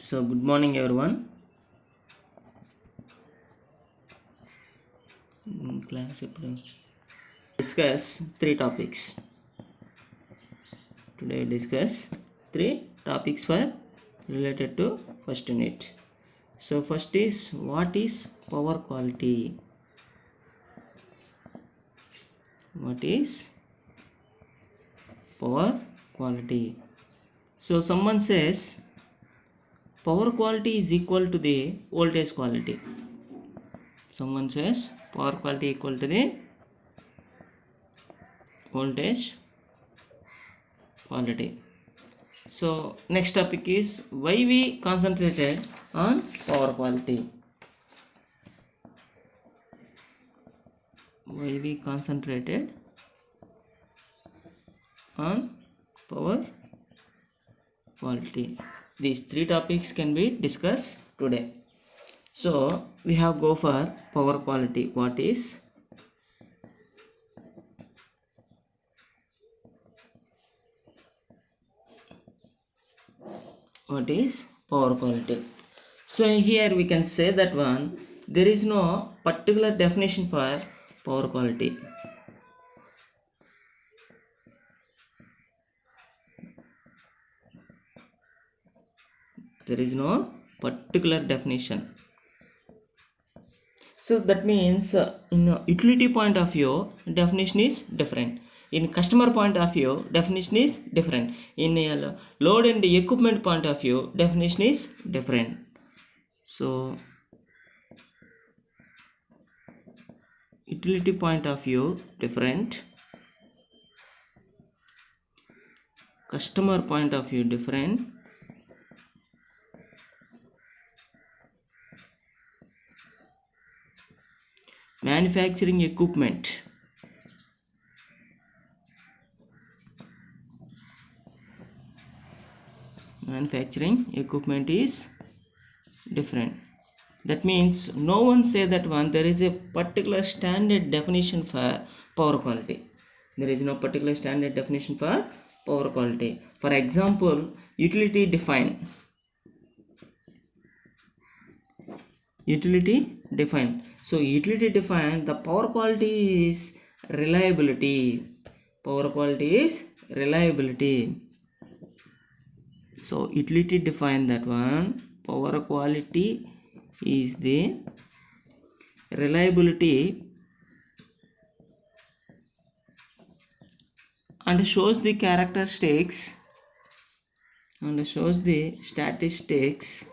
So good morning everyone. Class discuss three topics. Today discuss three topics for related to first unit. So first is what is power quality? What is power quality? So someone says power quality is equal to the voltage quality. Someone says power quality equal to the voltage quality. So next topic is why we concentrated on power quality. Why we concentrated on power quality. These three topics can be discussed today. So we have go for power quality. What is power quality? So here we can say that one there is no particular definition for power quality. There is no particular definition. So that means in a utility point of view definition is different. In customer point of view definition is different. In a load and equipment point of view definition is different. So utility point of view different, customer point of view different, manufacturing equipment is different. That means no one say that one there is a particular standard definition for power quality. There is no particular standard definition for power quality. For example, utility define. So utility define the power quality is reliability. Power quality is reliability. So utility define that one. Power quality is the reliability and shows the characteristics and shows the statistics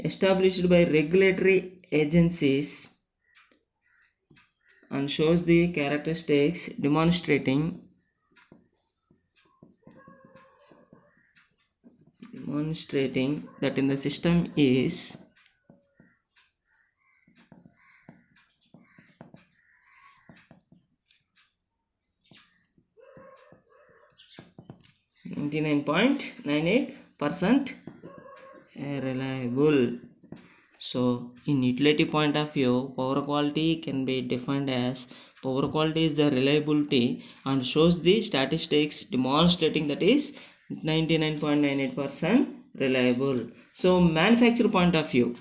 established by regulatory agencies and shows the characteristics demonstrating that in the system is %98% reliable. So in utility point of view power quality can be defined as power quality is the reliability and shows the statistics demonstrating that is 99.98% reliable. So manufacturer point of view,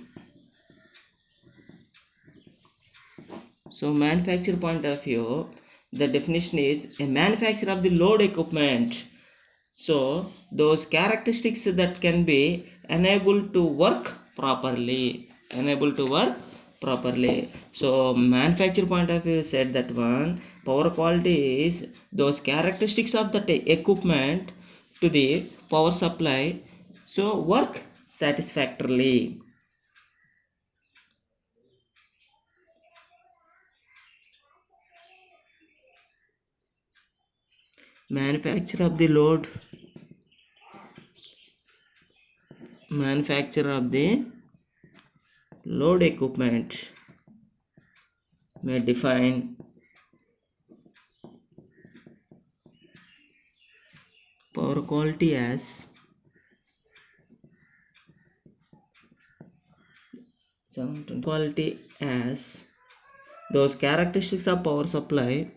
the definition is a manufacturer of the load equipment. So those characteristics that can be enabled to work properly. So manufacturer point of view said that one power quality is those characteristics of the equipment to the power supply so work satisfactorily. Manufacturer of the load equipment may define power quality as those characteristics of power supply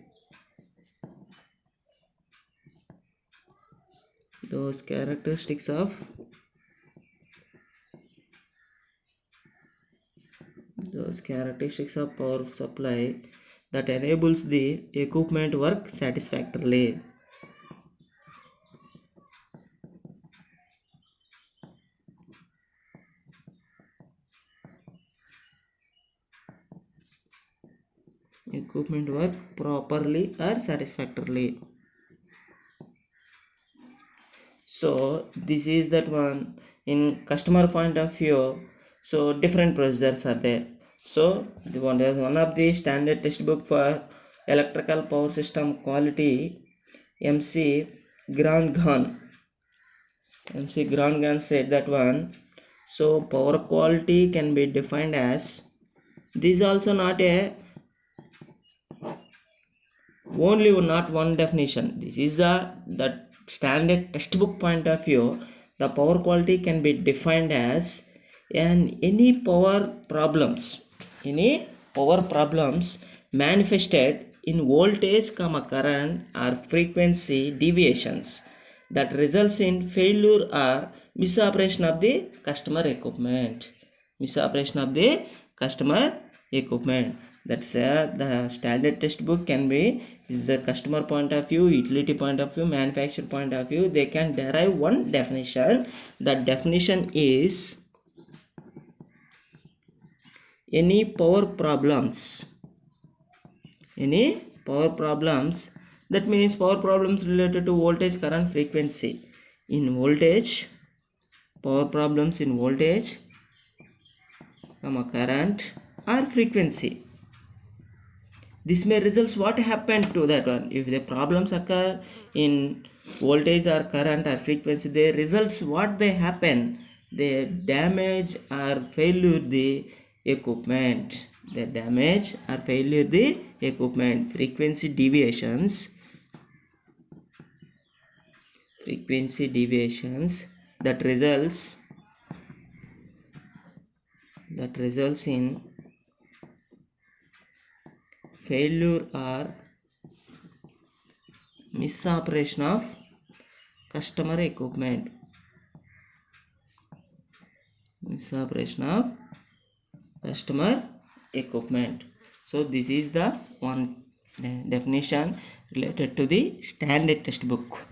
those characteristics of power supply that enables the equipment work satisfactorily. Equipment work properly or satisfactorily. So this is that one. In customer point of view, so different procedures are there. So the one is one of the standard textbook for electrical power system quality, MC Grandgan. MC Grandgan said that one. So power quality can be defined as, this is also not a only not one definition. This is the standard textbook point of view. The power quality can be defined as any power problems manifested in voltage, current or frequency deviations that results in failure or misoperation of the customer equipment. Misoperation of the customer equipment. That's the standard textbook can be is the customer point of view, utility point of view, manufacturer point of view. They can derive one definition. That definition is any power problems. Any power problems, that means power problems related to voltage, current, frequency. In voltage, power problems in voltage, current or frequency. This may results what happened to that one. If the problems occur in voltage or current or frequency, they results what they happen, they damage or failure the equipment. They damage or failure the equipment. Frequency deviations that results in failure or misoperation of customer equipment. Misoperation of customer equipment. So this is the one definition related to the standard textbook.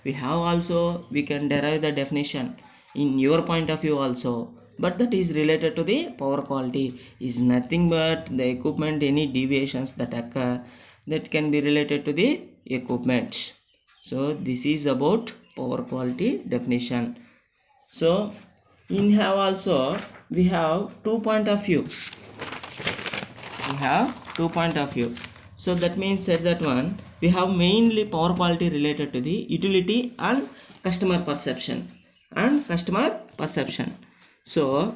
We have also, we can derive the definition in your point of view also, but that is related to the power quality. Is nothing but the equipment, any deviations that occur, that can be related to the equipment. So this is about power quality definition. So in have also we have 2 point of view. So that means that one, we have mainly power quality related to the utility and customer perception. So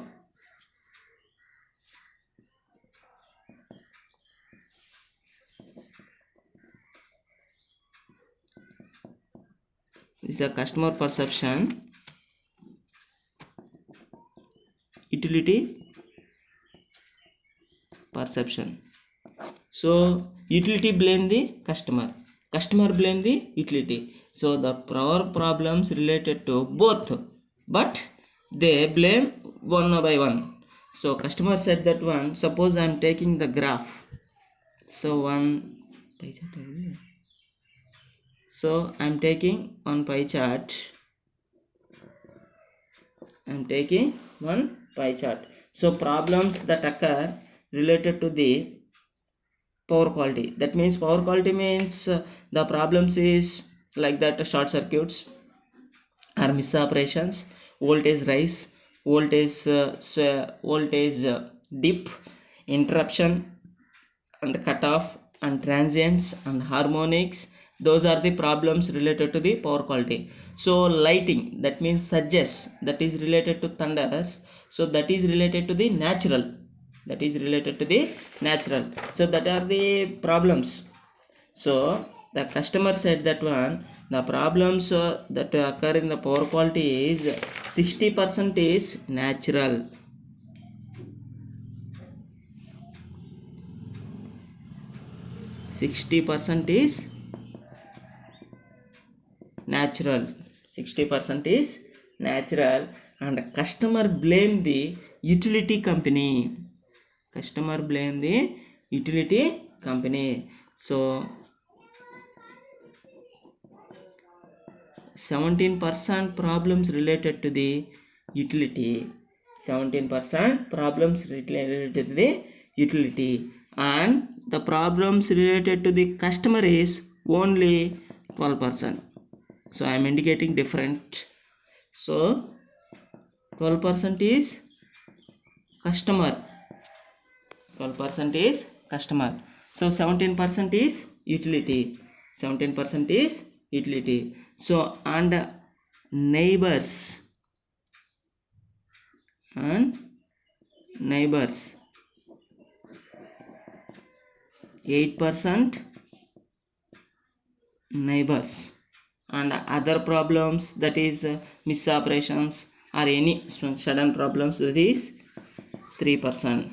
this is a customer perception, utility, perception. So utility blame the customer blame the utility. So the power problems related to both, but they blame one by one. So customer said that one, suppose I am taking the graph. So I am taking one pie chart. So problems that occur related to the power quality. That means power quality means the problems is like that: short circuits or misoperations, voltage rise, voltage dip, interruption and cutoff, and transients and harmonics. Those are the problems related to the power quality. So lighting, that means surges, that is related to thunders. So that is related to the natural. So that are the problems. So the customer said that one, the problems that occur in the power quality is 60% is natural. 60% is natural. and customer blame the utility company. Customer blame the utility company. So 17% problems related to the utility. 17% problems related to the utility, and the problems related to the customer is only 12%. So I am indicating different. So 12% is customer. 12% is customer. So 17% is utility. 17% is utility. So and neighbors and neighbors 8% neighbors, and other problems, that is misoperations or any sudden problems, that is 3%.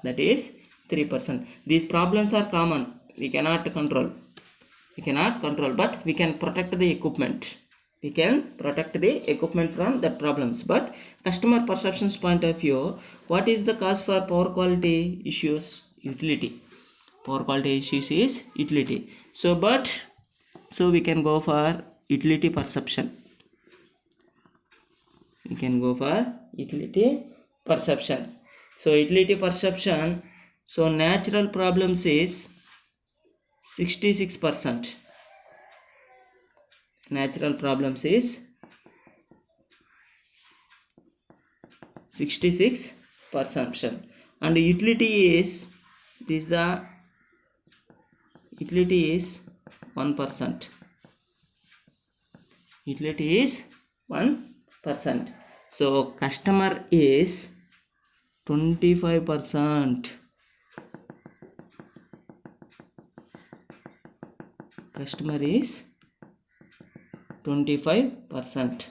That is 3%. These problems are common. We cannot control. But we can protect the equipment. We can protect the equipment from the problems. But customer perceptions point of view, what is the cause for poor quality issues? Utility. Poor quality issues is utility. So we can go for utility perception. We can go for utility perception. So utility perception, so natural problems is 66%. Natural problems is 66%, and utility is, this the utility is 1%. Utility is 1%. So customer is 25%. Customer is 25%.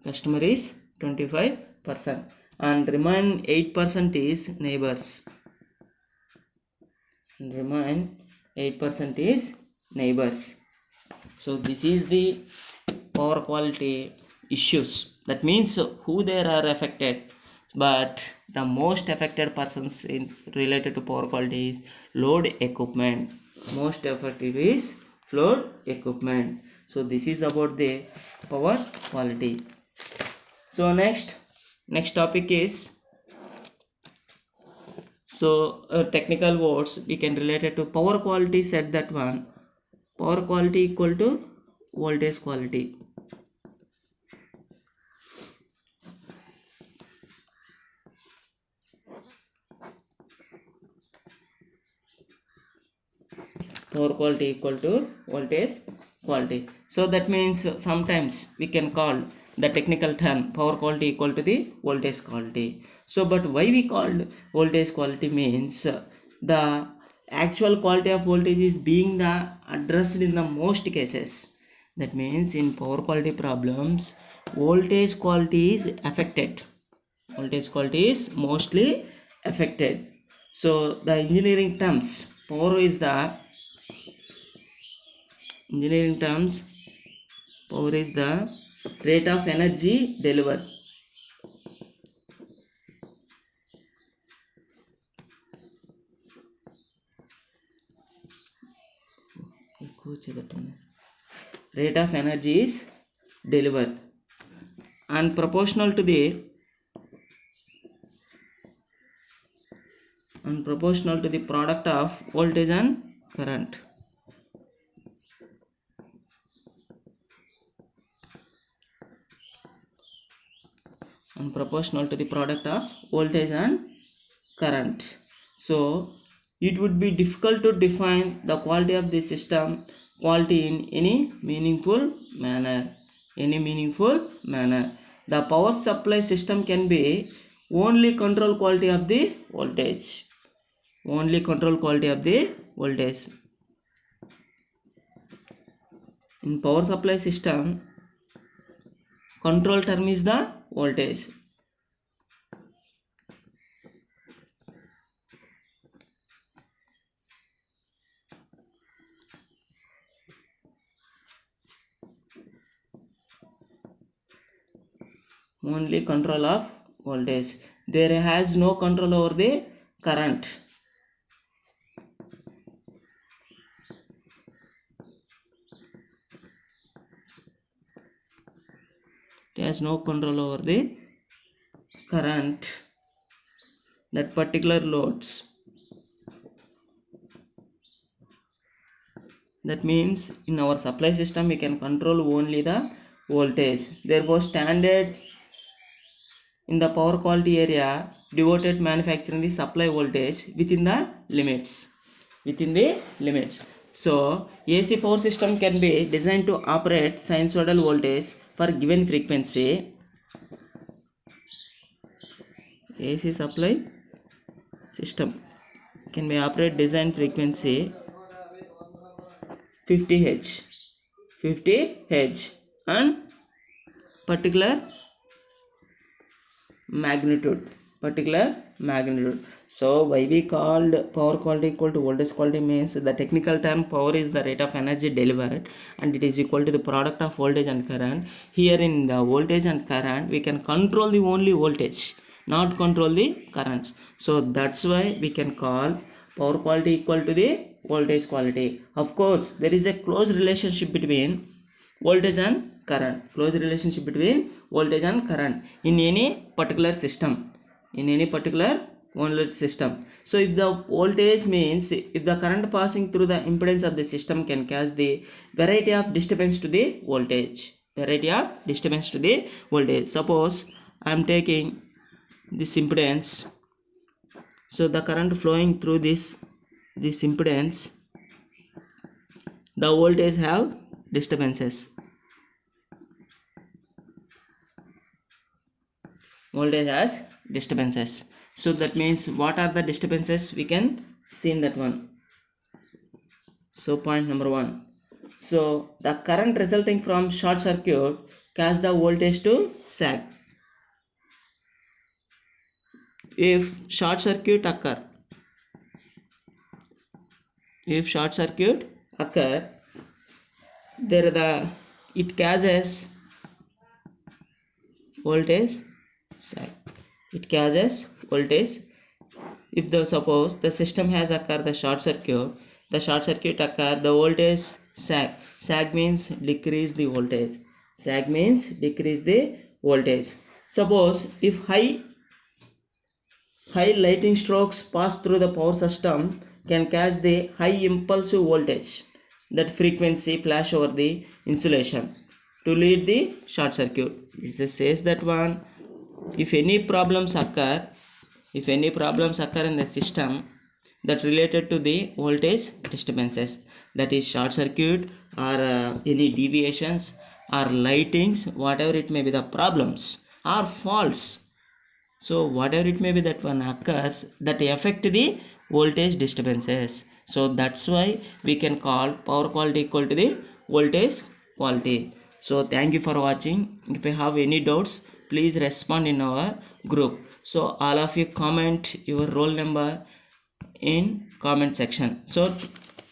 Customer is 25%, and remain 8% is neighbors. And remain 8% is neighbors. So this is the poor quality issues. That means who there are affected, but the most affected persons in related to poor quality is load equipment. Most affected is load equipment. So this is about the poor quality. So next topic is, so technical words we can relate it to power quality. Said that one, power quality equal to voltage quality. Power quality equal to voltage quality. So that means sometimes we can call the technical term power quality equal to the voltage quality. So but why we called voltage quality means the actual quality of voltage is being the addressed in the most cases. That means in power quality problems voltage quality is affected. Voltage quality is mostly affected. So the engineering terms, power is the engineering terms, power is the rate of energy delivered. Rate of energy is delivered and proportional to the product of voltage and current. And proportional to the product of voltage and current. So it would be difficult to define the quality of the system quality in any meaningful manner. The power supply system can be only control quality of the voltage. In power supply system, control term is the voltage. only control of voltage. There has no control over the current. It has no control over the current, that particular loads. That means in our supply system we can control only the voltage. Therefore standard in the power quality area devoted manufacturing the supply voltage within the limits. So AC power system can be designed to operate sinusoidal voltage for given frequency. AC supply system can be operate design frequency 50 Hz and particular magnitude. So why we called power quality equal to voltage quality means the technical term power is the rate of energy delivered and it is equal to the product of voltage and current. Here in the voltage and current we can control the only voltage, not control the currents. So that's why we can call power quality equal to the voltage quality. Of course there is a close relationship between voltage and current, in any particular system, So if the voltage means if the current passing through the impedance of the system can cause the variety of disturbance to the voltage. Suppose I am taking this impedance, so the current flowing through this impedance, the voltage have disturbances. Voltage has disturbances. So that means what are the disturbances, we can see in that one. So point number 1. So the current resulting from short circuit cause the voltage to sag. If short circuit occur, there it causes voltage sag. If the suppose the system has occurred the short circuit occur, the voltage sag means decrease the voltage. Suppose if high lightning strokes pass through the power system can cause the high impulsive voltage, that frequency flash over the insulation to lead the short circuit. This says that one, if any problems occur in the system that related to the voltage disturbances, that is short circuit or any deviations or lightings, whatever it may be the problems or faults, so whatever it may be that one occurs that affect the voltage disturbances. So that's why we can call power quality equal to the voltage quality. So thank you for watching. If you have any doubts, please respond in our group. So all of you comment your roll number in comment section. So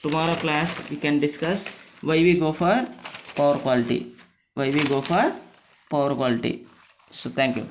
tomorrow class we can discuss why we go for power quality. So thank you.